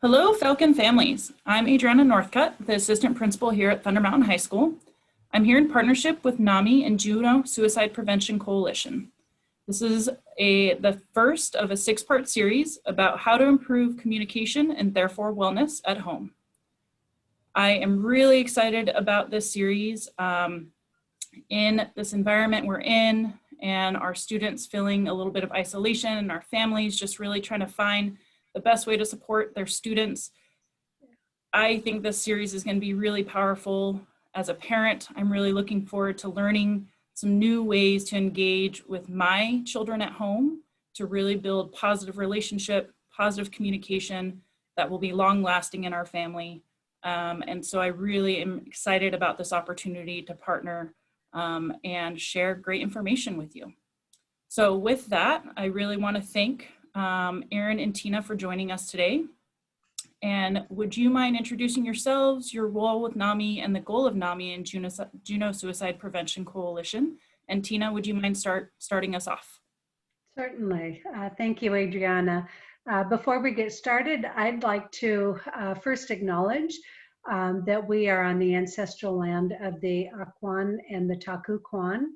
Hello, Falcon families. I'm Adriana Northcutt, the assistant principal here at Thunder Mountain High School. I'm here in partnership with NAMI and Juneau Suicide Prevention Coalition. This is the first of a 6-part series about how to improve communication and therefore wellness at home. I am really excited about this series in this environment we're in, and our students feeling a little bit of isolation, and our families just really trying to find the best way to support their students. I think this series is going to be really powerful. As a parent, I'm really looking forward to learning some new ways to engage with my children at home to really build positive relationship, positive communication that will be long lasting in our family. And so I really am excited about this opportunity to partner and share great information with you. So with that, I really want to thank Erin and Tina for joining us today. And would you mind introducing yourselves, your role with NAMI, and the goal of NAMI and Juneau Suicide Prevention Coalition? And Tina, would you mind starting us off? Certainly. Thank you, Adriana. Before we get started, I'd like to first acknowledge that we are on the ancestral land of the Akwán and the Taku Kwan.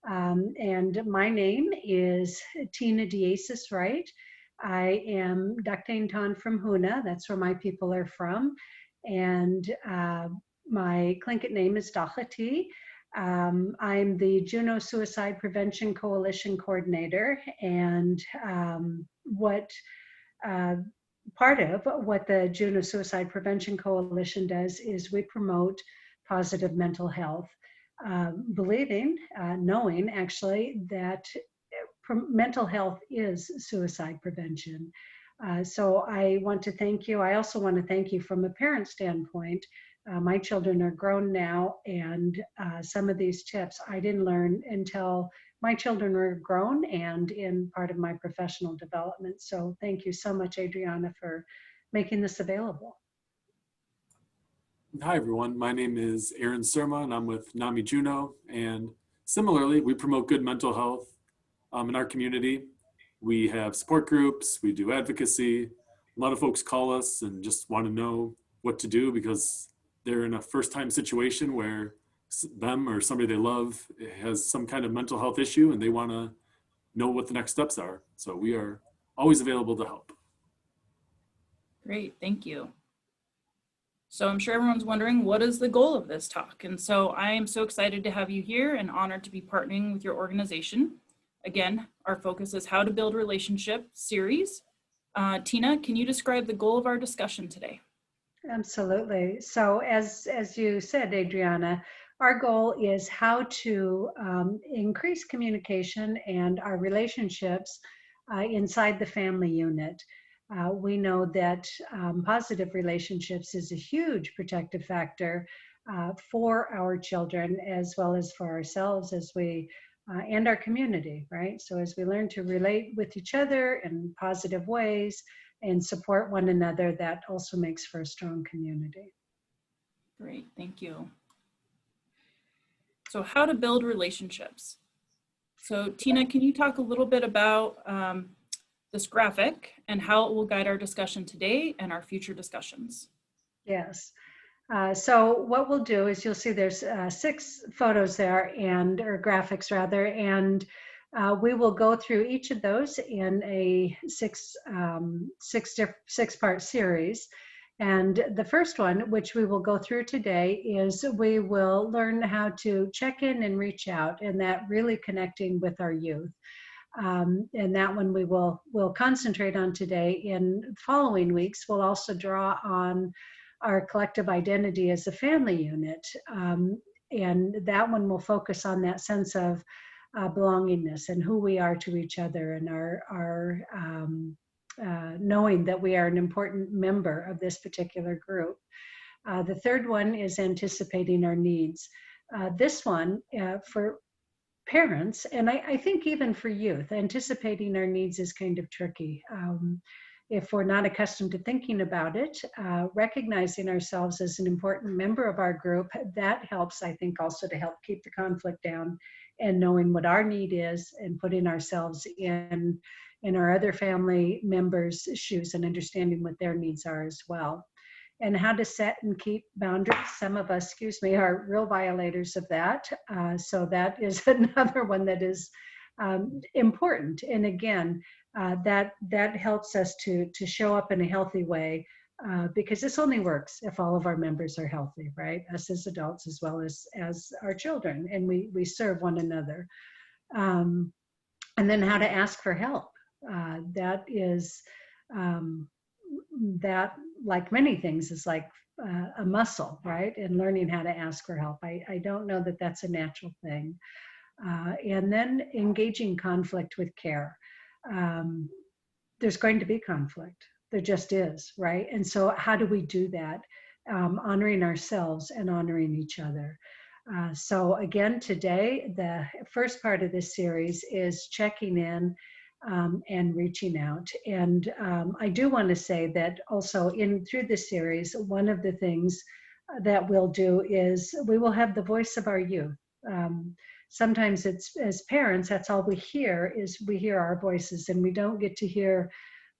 And my name is Tina Diasis Wright. I am Ductane from Huna, that's where my people are from. And my Tlingit name is Dachati. I'm the Juneau Suicide Prevention Coalition Coordinator, and part of what the Juneau Suicide Prevention Coalition does is we promote positive mental health, knowing actually that mental health is suicide prevention. So I want to thank you. I also want to thank you from a parent standpoint. My children are grown now, and some of these tips I didn't learn until my children were grown and in part of my professional development. So thank you so much, Adriana, for making this available. Hi, everyone. My name is Aaron Surma, and I'm with NAMI Juneau. And similarly, we promote good mental health in our community. We have support groups, we do advocacy. A lot of folks call us and just want to know what to do because they're in a first-time situation where them or somebody they love has some kind of mental health issue and they want to know what the next steps are. So we are always available to help. Great, thank you. So I'm sure everyone's wondering, what is the goal of this talk? And so I am so excited to have you here and honored to be partnering with your organization. Again, our focus is How to Build Relationship series. Tina, can you describe the goal of our discussion today? Absolutely. So as you said, Adriana, our goal is how to increase communication and our relationships inside the family unit. We know that positive relationships is a huge protective factor for our children as well as for ourselves as we and our community, right? So as we learn to relate with each other in positive ways and support one another, that also makes for a strong community. Great, thank you. So how to build relationships. So Tina, can you talk a little bit about this graphic and how it will guide our discussion today and our future discussions? Yes. So what we'll do is you'll see there's 6 photos there or graphics rather, and we will go through each of those in a 6-part series. And the first one, which we will go through today, is we will learn how to check in and reach out, and that really connecting with our youth. And that one we'll concentrate on today. In following weeks, we'll also draw on our collective identity as a family unit. And that one will focus on that sense of belongingness and who we are to each other and our knowing that we are an important member of this particular group. The third one is anticipating our needs. This one for parents, and I think even for youth, anticipating our needs is kind of tricky. If we're not accustomed to thinking about it, recognizing ourselves as an important member of our group, that helps, I think, also to help keep the conflict down and knowing what our need is and putting ourselves in our other family members' shoes and understanding what their needs are as well. And how to set and keep boundaries. Some of us, are real violators of that. So that is another one that is important. And again, that helps us to show up in a healthy way, because this only works if all of our members are healthy, right? Us as adults as well as our children, and we serve one another. And then how to ask for help. That is that, like many things, is like a muscle, right? And learning how to ask for help. I don't know that that's a natural thing. And then engaging conflict with care. There's going to be conflict. There just is, right? And so how do we do that? Honoring ourselves and honoring each other. So again, today, the first part of this series is checking in and reaching out. And I do want to say that also through this series, one of the things that we'll do is we will have the voice of our youth. Sometimes it's, as parents, that's all we hear is we hear our voices, and we don't get to hear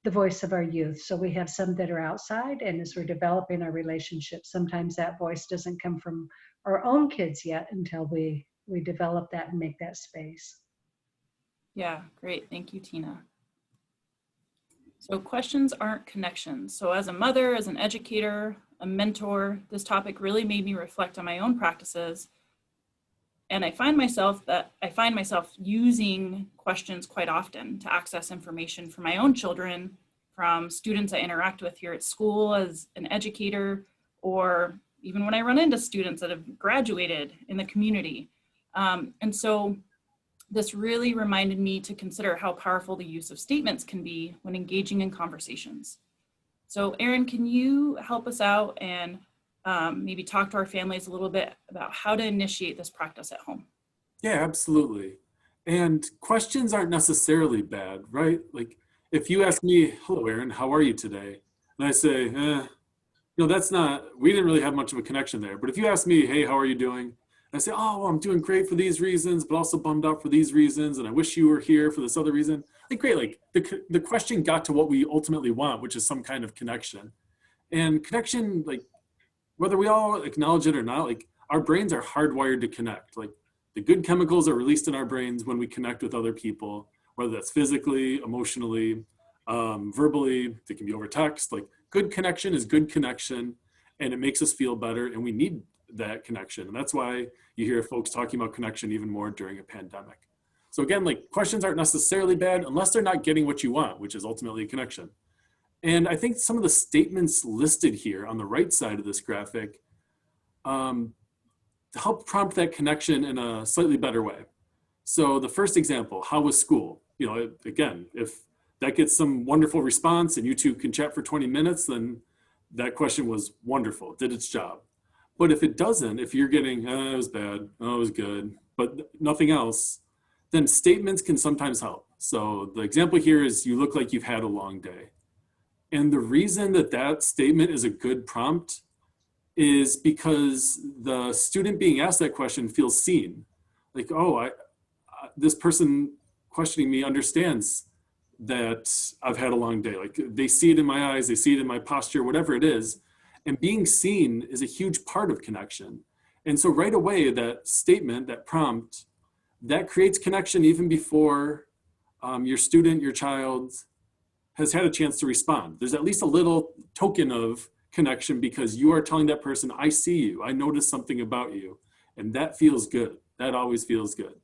the voice of our youth. So we have some that are outside, and as we're developing our relationships, sometimes that voice doesn't come from our own kids yet until we develop that and make that space. Yeah, great. Thank you, Tina. So questions aren't connections. So as a mother, as an educator, a mentor, this topic really made me reflect on my own practices. And I find myself using questions quite often to access information from my own children, from students I interact with here at school as an educator, or even when I run into students that have graduated in the community. And so this really reminded me to consider how powerful the use of statements can be when engaging in conversations. So Erin, can you help us out and maybe talk to our families a little bit about how to initiate this practice at home? Yeah, absolutely. And questions aren't necessarily bad, right? Like if you ask me, hello, Erin, how are you today? And I say, we didn't really have much of a connection there. But if you ask me, hey, how are you doing? And I say, oh, well, I'm doing great for these reasons, but also bummed out for these reasons. And I wish you were here for this other reason. Like, great, like the question got to what we ultimately want, which is some kind of connection. And connection, like whether we all acknowledge it or not, like our brains are hardwired to connect. Like the good chemicals are released in our brains when we connect with other people, whether that's physically, emotionally, verbally, it can be over text. Like good connection is good connection, and it makes us feel better, and we need that connection. And that's why you hear folks talking about connection even more during a pandemic. So again, like questions aren't necessarily bad unless they're not getting what you want, which is ultimately a connection. And I think some of the statements listed here on the right side of this graphic help prompt that connection in a slightly better way. So the first example, how was school? You know, again, if that gets some wonderful response and you two can chat for 20 minutes, then that question was wonderful, did its job. But if it doesn't, if you're getting, it was bad, it was good, but nothing else, then statements can sometimes help. So the example here is you look like you've had a long day. And the reason that that statement is a good prompt is because the student being asked that question feels seen. Like, oh, this person questioning me understands that I've had a long day. Like they see it in my eyes, they see it in my posture, whatever it is. And being seen is a huge part of connection. And so right away, that statement, that prompt, that creates connection even before your student, your child has had a chance to respond. There's at least a little token of connection because you are telling that person, I see you, I noticed something about you. And that feels good. That always feels good.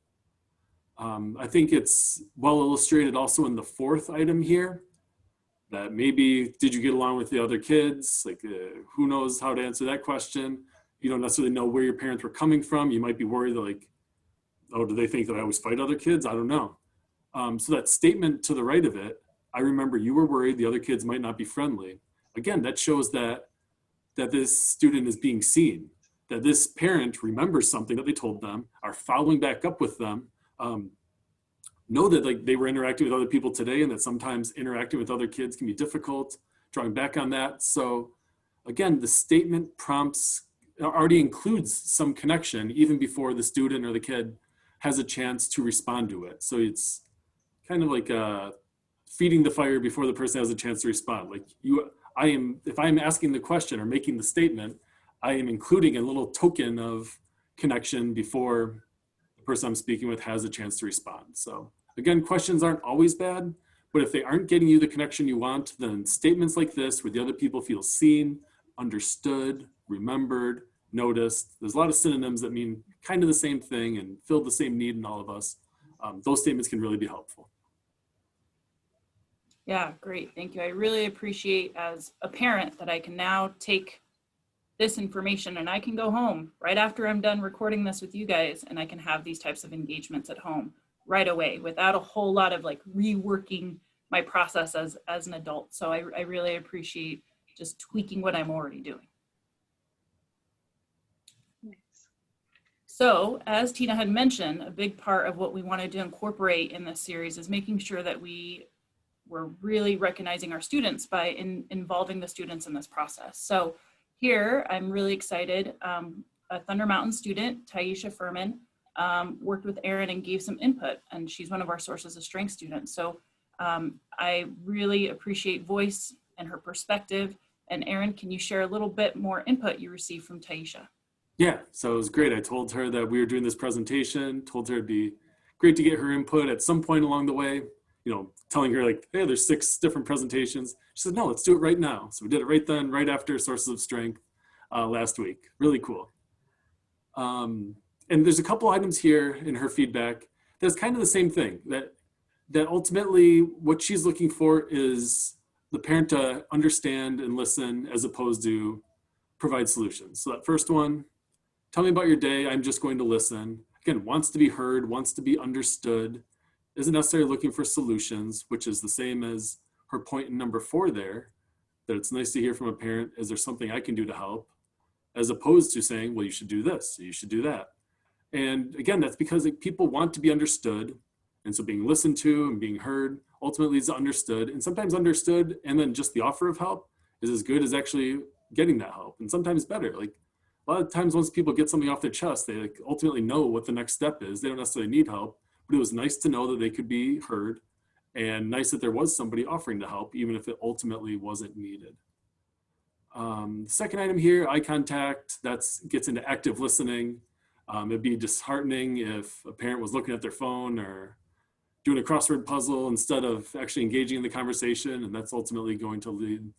I think it's well illustrated also in the fourth item here, that maybe, did you get along with the other kids? Like, who knows how to answer that question? You don't necessarily know where your parents were coming from. You might be worried that like, oh, do they think that I always fight other kids? I don't know. So that statement to the right of it, I remember you were worried the other kids might not be friendly. Again, that shows that this student is being seen, that this parent remembers something that they told them, are following back up with them, know that like they were interacting with other people today and that sometimes interacting with other kids can be difficult, drawing back on that. So again, the statement prompts already includes some connection even before the student or the kid has a chance to respond to it. So it's kind of like feeding the fire before the person has a chance to respond. Like if I'm asking the question or making the statement, I am including a little token of connection before the person I'm speaking with has a chance to respond. So again, questions aren't always bad, but if they aren't getting you the connection you want, then statements like this, where the other people feel seen, understood, remembered, noticed, there's a lot of synonyms that mean kind of the same thing and fill the same need in all of us. Those statements can really be helpful. Yeah, great. Thank you. I really appreciate as a parent that I can now take this information and I can go home right after I'm done recording this with you guys, and I can have these types of engagements at home right away without a whole lot of like reworking my process as an adult. So I really appreciate just tweaking what I'm already doing. So as Tina had mentioned, a big part of what we wanted to incorporate in this series is making sure that we're really recognizing our students by involving the students in this process. So here, I'm really excited. A Thunder Mountain student, Taisha Furman, worked with Erin and gave some input, and she's one of our sources of strength students. So I really appreciate voice and her perspective. And Erin, can you share a little bit more input you received from Taisha? Yeah, so it was great. I told her that we were doing this presentation, told her it'd be great to get her input at some point along the way, you know, telling her like, hey, there's 6 different presentations. She said, no, let's do it right now. So we did it right then, right after Sources of Strength last week. Really cool. And there's a couple items here in her feedback that's kind of the same thing, that ultimately what she's looking for is the parent to understand and listen as opposed to provide solutions. So that first one, tell me about your day, I'm just going to listen. Again, wants to be heard, wants to be understood, isn't necessarily looking for solutions, which is the same as her point in number 4 there, that it's nice to hear from a parent, is there something I can do to help? As opposed to saying, well, you should do this, you should do that. And again, that's because people want to be understood. And so being listened to and being heard ultimately is understood. And sometimes understood and then just the offer of help is as good as actually getting that help. And sometimes better. Like a lot of times once people get something off their chest, they like ultimately know what the next step is. They don't necessarily need help, but it was nice to know that they could be heard and nice that there was somebody offering to help, even if it ultimately wasn't needed. The second item here, eye contact, that gets into active listening. It'd be disheartening if a parent was looking at their phone or doing a crossword puzzle instead of actually engaging in the conversation. And that's ultimately going to lead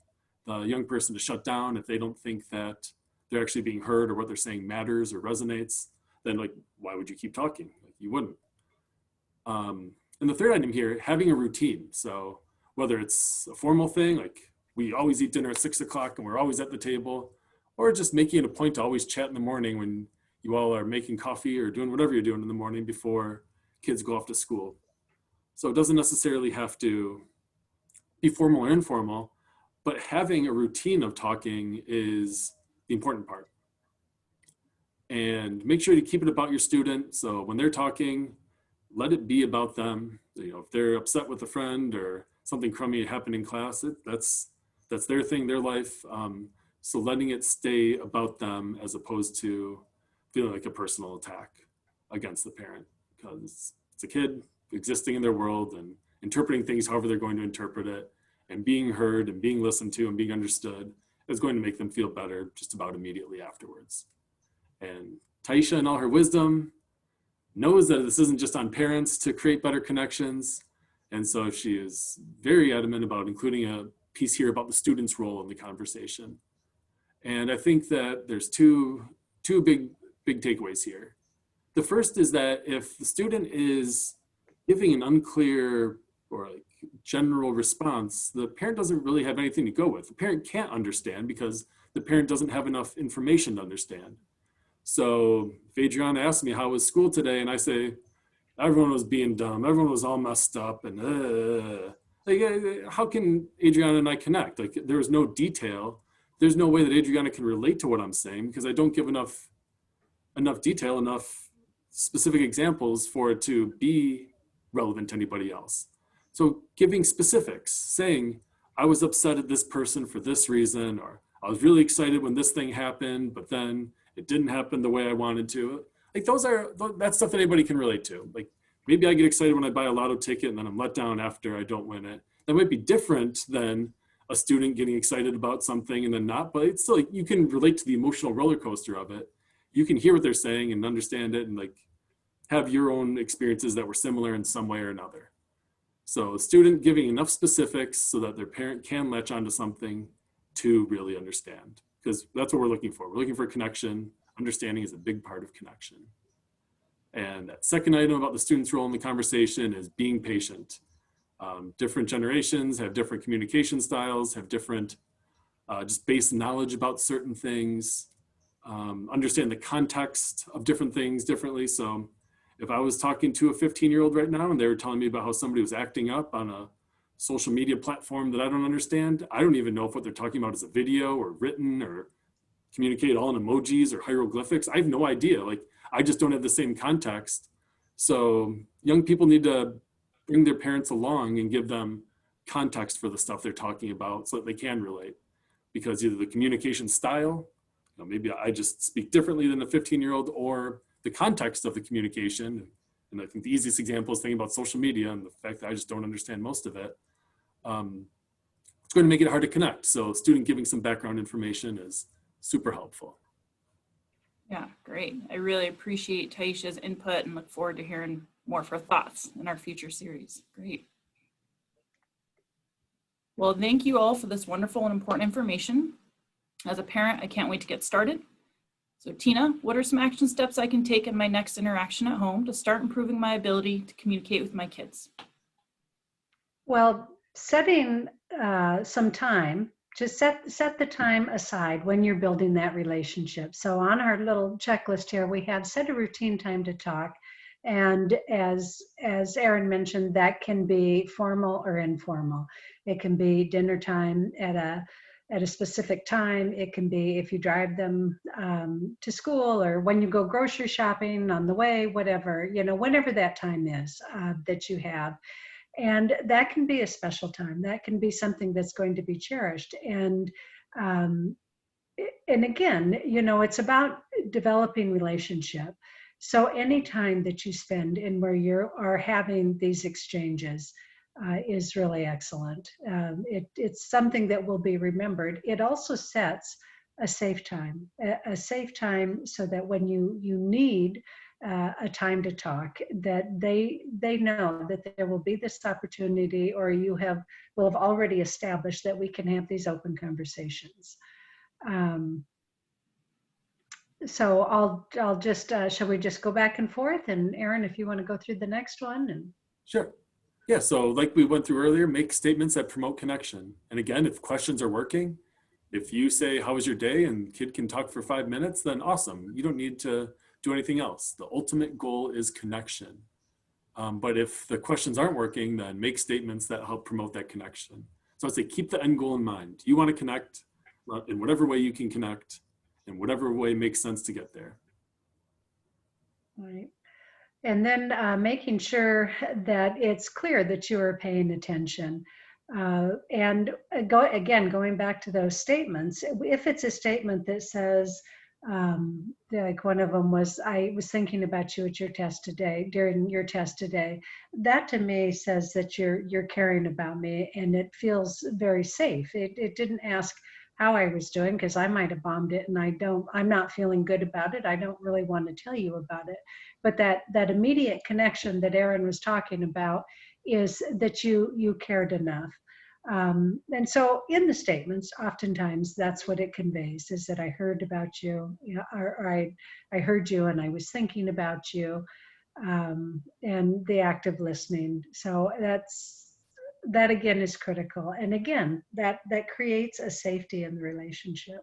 the young person to shut down if they don't think that they're actually being heard or what they're saying matters or resonates. Then like, why would you keep talking? Like, you wouldn't. And the third item here, having a routine. So whether it's a formal thing, like we always eat dinner at 6 o'clock and we're always at the table, or just making it a point to always chat in the morning when you all are making coffee or doing whatever you're doing in the morning before kids go off to school. So it doesn't necessarily have to be formal or informal, but having a routine of talking is the important part. And make sure to keep it about your student. So when they're talking, let it be about them. You know, if they're upset with a friend or something crummy happened in class, that's their thing, their life. So letting it stay about them as opposed to feeling like a personal attack against the parent, because it's a kid existing in their world and interpreting things however they're going to interpret it, and being heard and being listened to and being understood is going to make them feel better just about immediately afterwards. And Taisha, in all her wisdom, knows that this isn't just on parents to create better connections. And so she is very adamant about including a piece here about the student's role in the conversation. And I think that there's two big takeaways here. The first is that if the student is giving an unclear or like general response, the parent doesn't really have anything to go with. The parent can't understand because the parent doesn't have enough information to understand. So if Adriana asked me how was school today, and I say, everyone was being dumb, everyone was all messed up, and like, how can Adriana and I connect? Like, there was no detail. There's no way that Adriana can relate to what I'm saying because I don't give enough detail, enough specific examples for it to be relevant to anybody else. So giving specifics, saying, I was upset at this person for this reason, or I was really excited when this thing happened, but then it didn't happen the way I wanted to. like that's stuff that anybody can relate to. Like maybe I get excited when I buy a lotto ticket and then I'm let down after I don't win it. That might be different than a student getting excited about something and then not, but it's still like you can relate to the emotional roller coaster of it. You can hear what they're saying and understand it and like have your own experiences that were similar in some way or another. So a student giving enough specifics so that their parent can latch onto something to really understand, because that's what we're looking for. We're looking for connection. Understanding is a big part of connection. And that second item about the student's role in the conversation is being patient. Different generations have different communication styles, have different just base knowledge about certain things, understand the context of different things differently. So if I was talking to a 15-year-old right now and they were telling me about how somebody was acting up on a social media platform that I don't understand, I don't even know if what they're talking about is a video or written or communicated all in emojis or hieroglyphics. I have no idea. Like, I just don't have the same context. So young people need to bring their parents along and give them context for the stuff they're talking about so that they can relate. Because either the communication style, maybe I just speak differently than a 15-year-old, or the context of the communication. And I think the easiest example is thinking about social media and the fact that I just don't understand most of it. It's going to make it hard to connect. So a student giving some background information is super helpful. Yeah, great. I really appreciate Taisha's input and look forward to hearing more of her thoughts in our future series. Great. Well, thank you all for this wonderful and important information. As a parent, I can't wait to get started. So Tina, what are some action steps I can take in my next interaction at home to start improving my ability to communicate with my kids? Well, setting some time, just set the time aside when you're building that relationship. So on our little checklist here, we have set a routine time to talk. And as Erin mentioned, that can be formal or informal. It can be dinner time at a specific time. It can be if you drive them to school, or when you go grocery shopping on the way, whatever, whenever that time is that you have. And that can be a special time. That can be something that's going to be cherished. And again, it's about developing relationship. So any time that you spend in where you are having these exchanges is really excellent. It's something that will be remembered. It also sets a safe time so that when you need a time to talk, that they know that there will be this opportunity, or will have already established that we can have these open conversations. So I'll just, shall we just go back and forth? And Erin, if you want to go through the next one. And Sure. Yeah, so like we went through earlier, make statements that promote connection. And again, if questions are working, if you say, how was your day? And kid can talk for 5 minutes, then awesome. You don't need to do anything else. The ultimate goal is connection. But if the questions aren't working, then make statements that help promote that connection. So I'd say keep the end goal in mind. You want to connect in whatever way you can connect, in whatever way makes sense to get there. right. And then making sure that it's clear that you are paying attention. And going back to those statements, if it's a statement that says, like one of them was, I was thinking about you at your test today, during your test today, that to me says that you're caring about me, and it feels very safe. It didn't ask how I was doing, because I might have bombed it and I'm not feeling good about it. I don't really want to tell you about it. But that immediate connection that Erin was talking about is that you cared enough. And so in the statements, oftentimes that's what it conveys, is that I heard about you, or I heard you and I was thinking about you, and the act of listening. So that again is critical. And again, that creates a safety in the relationship.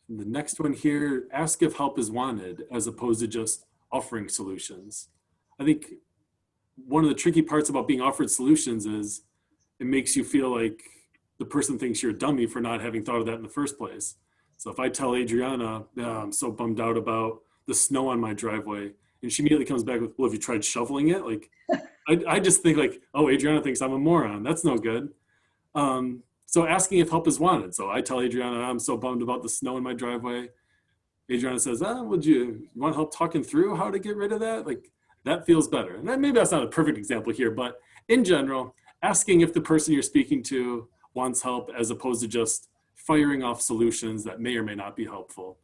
The next one here, ask if help is wanted as opposed to just offering solutions. I think one of the tricky parts about being offered solutions is it makes you feel like the person thinks you're a dummy for not having thought of that in the first place. So if I tell Adriana, I'm so bummed out about the snow on my driveway, and she immediately comes back with, well, have you tried shoveling it? Like, I just think like, oh, Adriana thinks I'm a moron. That's no good. So asking if help is wanted. So I tell Adriana, I'm so bummed about the snow in my driveway. Adriana says, would you want help talking through how to get rid of that? Like, that feels better. And then maybe that's not a perfect example here, but in general, asking if the person you're speaking to wants help as opposed to just firing off solutions that may or may not be helpful.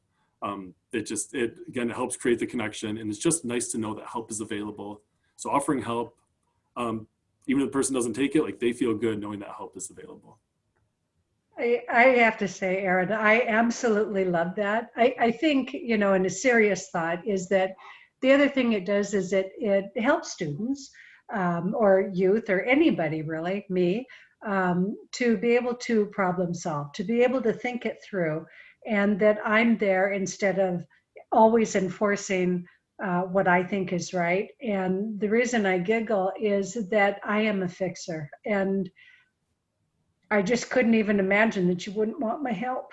Again, it helps create the connection, and it's just nice to know that help is available. So offering help, even if the person doesn't take it, like they feel good knowing that help is available. I have to say, Erin, I absolutely love that. I think, you know, and a serious thought is that the other thing it does is it helps students or youth or anybody really, me, to be able to problem solve, to be able to think it through, and that I'm there instead of always enforcing what I think is right. And the reason I giggle is that I am a fixer, and I just couldn't even imagine that you wouldn't want my help,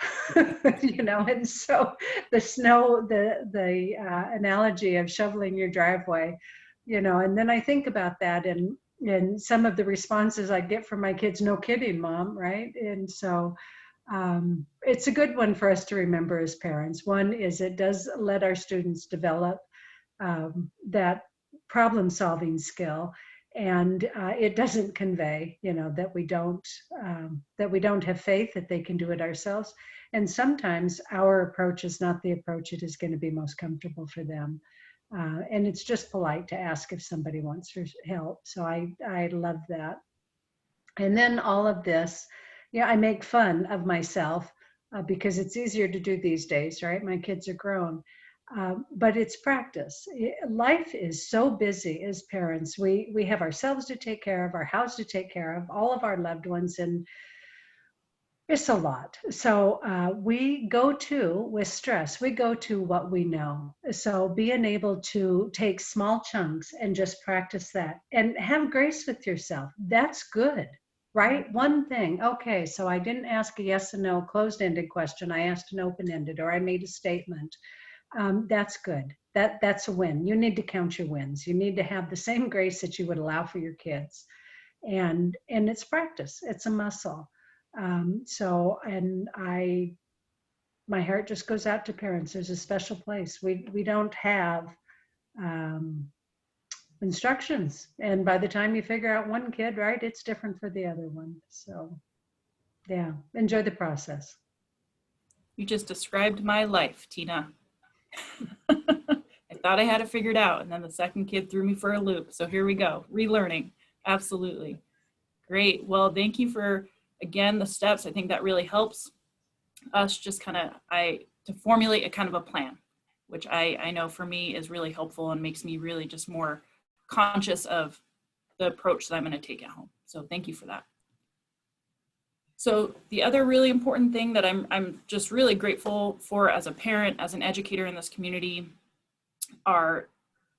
you know. And so the analogy of shoveling your driveway, you know, and then I think about that and some of the responses I get from my kids, no kidding, Mom, right? And so it's a good one for us to remember as parents. One is it does let our students develop that problem solving skill. And it doesn't convey, you know, that we don't have faith that they can do it ourselves. And sometimes our approach is not the approach that is going to be most comfortable for them. And it's just polite to ask if somebody wants help. So I love that. And then all of this, yeah, I make fun of myself because it's easier to do these days, right? My kids are grown. But it's practice. Life is so busy as parents. We have ourselves to take care of, our house to take care of, all of our loved ones, and it's a lot. So we go to, with stress, we go to what we know. So being able to take small chunks and just practice that and have grace with yourself, that's good, right? One thing, okay, so I didn't ask a yes and no closed-ended question. I asked an open-ended, or I made a statement. That's good. That's a win. You need to count your wins. You need to have the same grace that you would allow for your kids. And it's practice. It's a muscle. My heart just goes out to parents. There's a special place. We don't have instructions. And by the time you figure out one kid, right, it's different for the other one. So yeah, enjoy the process. You just described my life, Tina. I thought I had it figured out, and then the second kid threw me for a loop. So here we go, relearning. Absolutely. Great. Well, thank you for, again, the steps. I think that really helps us just to formulate a kind of a plan, which I know for me is really helpful and makes me really just more conscious of the approach that I'm going to take at home. So thank you for that. So the other really important thing that I'm just really grateful for as a parent, as an educator in this community, are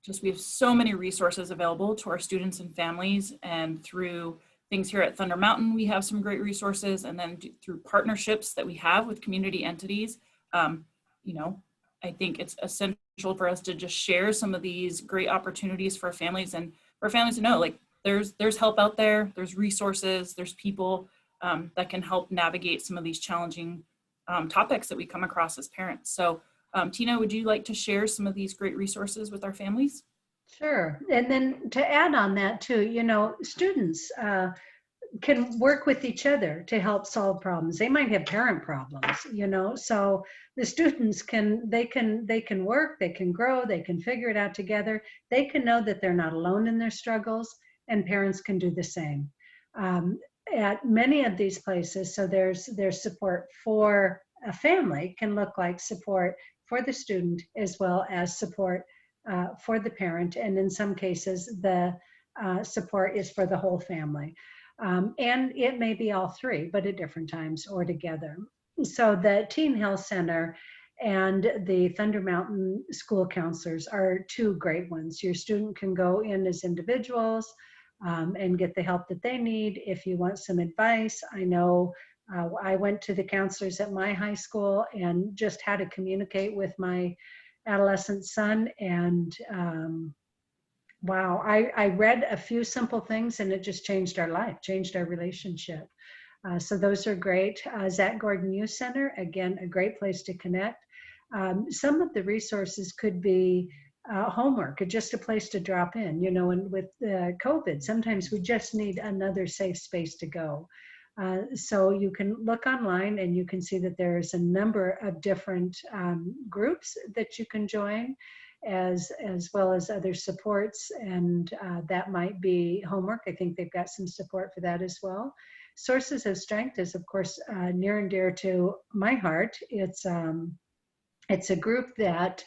just we have so many resources available to our students and families, and through things here at Thunder Mountain, we have some great resources, and then through partnerships that we have with community entities. You know, I think it's essential for us to just share some of these great opportunities for families, and for families to know, like, there's help out there, there's resources, there's people that can help navigate some of these challenging topics that we come across as parents. So Tina, would you like to share some of these great resources with our families? Sure. And then to add on that too, you know, students can work with each other to help solve problems. They might have parent problems, you know, so the students can work, they can grow, they can figure it out together. They can know that they're not alone in their struggles, and parents can do the same. At many of these places, so there's support for a family can look like support for the student as well as support for the parent, and in some cases the support is for the whole family, and it may be all three, but at different times or together. So the Teen Health Center and the Thunder Mountain School Counselors are two great ones. Your student can go in as individuals and get the help that they need. If you want some advice, I know I went to the counselors at my high school and just how to communicate with my adolescent son, and wow, I read a few simple things and it just changed our life, changed our relationship. So those are great. Zach Gordon Youth Center, again, a great place to connect. Some of the resources could be homework, or just a place to drop in, you know, and with COVID, sometimes we just need another safe space to go. So you can look online and you can see that there's a number of different groups that you can join, as well as other supports, and that might be homework. I think they've got some support for that as well. Sources of Strength is, of course, near and dear to my heart. It's a group that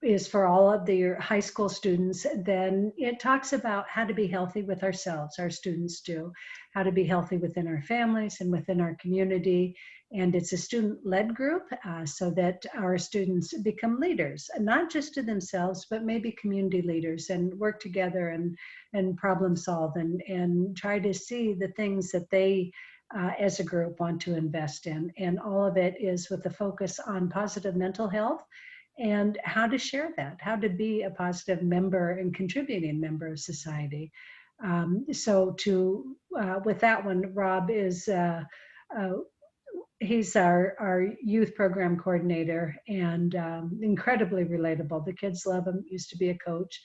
is for all of the high school students. Then it talks about how to be healthy with ourselves, our students do, how to be healthy within our families and within our community. And it's a student-led group so that our students become leaders, not just to themselves, but maybe community leaders, and work together and problem solve and try to see the things that they as a group want to invest in. And all of it is with a focus on positive mental health and how to share that, how to be a positive member and contributing member of society. So with that one, Rob is, he's our youth program coordinator, and incredibly relatable. The kids love him, used to be a coach,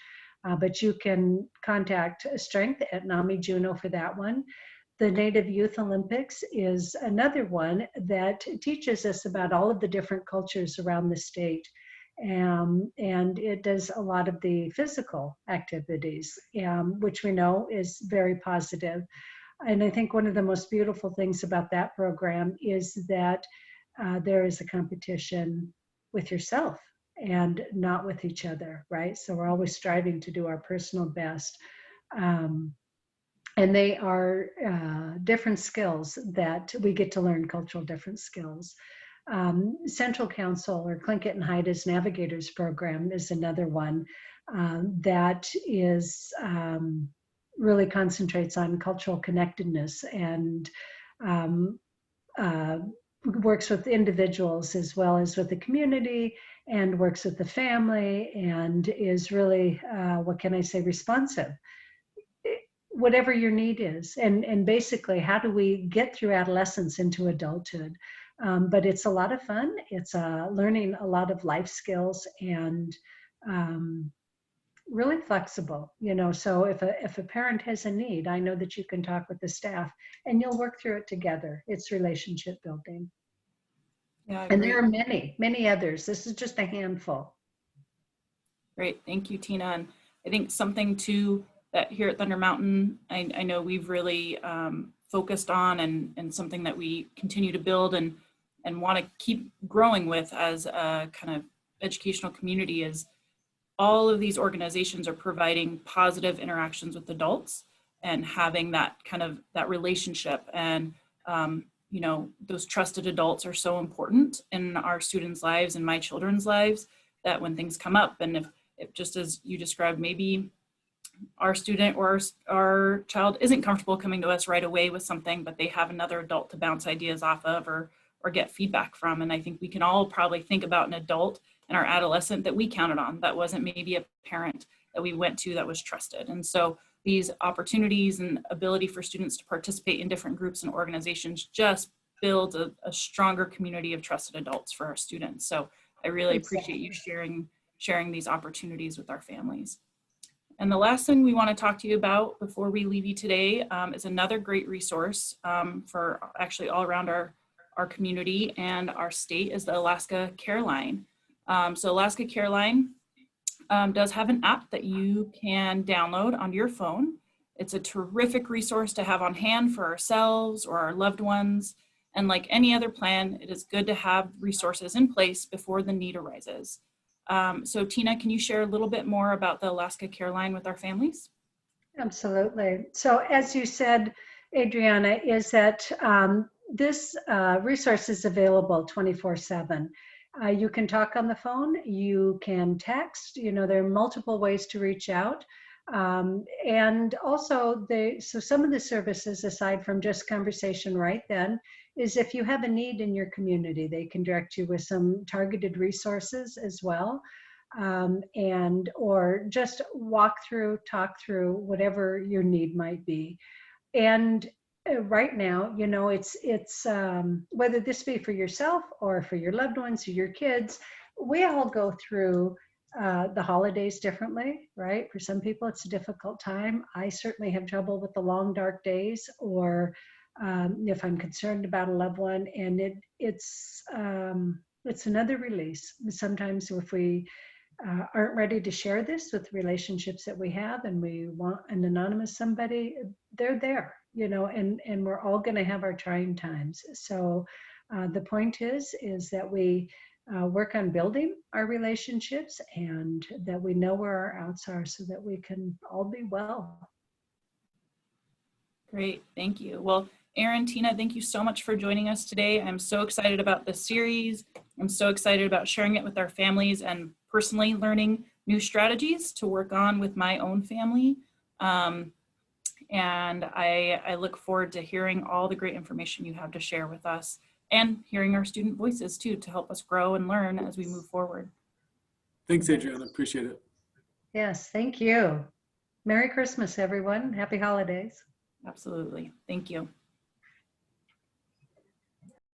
but you can contact Strength at NAMI Juneau for that one. The Native Youth Olympics is another one that teaches us about all of the different cultures around the state. And it does a lot of the physical activities, which we know is very positive. And I think one of the most beautiful things about that program is that there is a competition with yourself and not with each other, right? So we're always striving to do our personal best. And they are different skills that we get to learn, cultural different skills. Central Council, or Tlingit and Haida's Navigators Program, is another one that is really concentrates on cultural connectedness and works with individuals as well as with the community, and works with the family, and is really, what can I say, responsive. Whatever your need is, and basically, how do we get through adolescence into adulthood? But it's a lot of fun. It's learning a lot of life skills, and really flexible, you know. So if a parent has a need, I know that you can talk with the staff and you'll work through it together. It's relationship building. Yeah, and great. there are many others. This is just a handful. Great, thank you, Tina. And I think something too that here at Thunder Mountain, I know we've really focused on, and something that we continue to build and want to keep growing with as a kind of educational community, is all of these organizations are providing positive interactions with adults and having that kind of that relationship. And you know, those trusted adults are so important in our students' lives and my children's lives, that when things come up, and if just as you described, maybe our student or our child isn't comfortable coming to us right away with something, but they have another adult to bounce ideas off of or get feedback from. And I think we can all probably think about an adult in our adolescent that we counted on, that wasn't maybe a parent that we went to that was trusted. And so these opportunities and ability for students to participate in different groups and organizations just builds a stronger community of trusted adults for our students. So I really appreciate you sharing these opportunities with our families. And the last thing we want to talk to you about before we leave you today is another great resource for actually all around our community and our state, is the Alaska Care Line. So Alaska Care Line does have an app that you can download onto your phone. It's a terrific resource to have on hand for ourselves or our loved ones. And like any other plan, it is good to have resources in place before the need arises. So Tina, can you share a little bit more about the Alaska Care Line with our families? Absolutely. So as you said, Adriana, is that this resource is available 24/7. You can talk on the phone, you can text, you know, there are multiple ways to reach out. And also, so some of the services, aside from just conversation right then, is if you have a need in your community, they can direct you with some targeted resources as well. Or just talk through whatever your need might be. And right now, you know, it's whether this be for yourself or for your loved ones or your kids, we all go through the holidays differently, right? For some people, it's a difficult time. I certainly have trouble with the long, dark days, or if I'm concerned about a loved one, and it's another release. Sometimes if we aren't ready to share this with relationships that we have and we want an anonymous somebody, they're there, you know, and we're all going to have our trying times. So the point is that we work on building our relationships and that we know where our outs are so that we can all be well. Great, thank you. Well, Erin, Tina, thank you so much for joining us today. I'm so excited about this series. I'm so excited about sharing it with our families and personally learning new strategies to work on with my own family. And I look forward to hearing all the great information you have to share with us and hearing our student voices too, to help us grow and learn as we move forward. Thanks, Adriana. Appreciate it. Yes, thank you. Merry Christmas, everyone. Happy holidays. Absolutely. Thank you.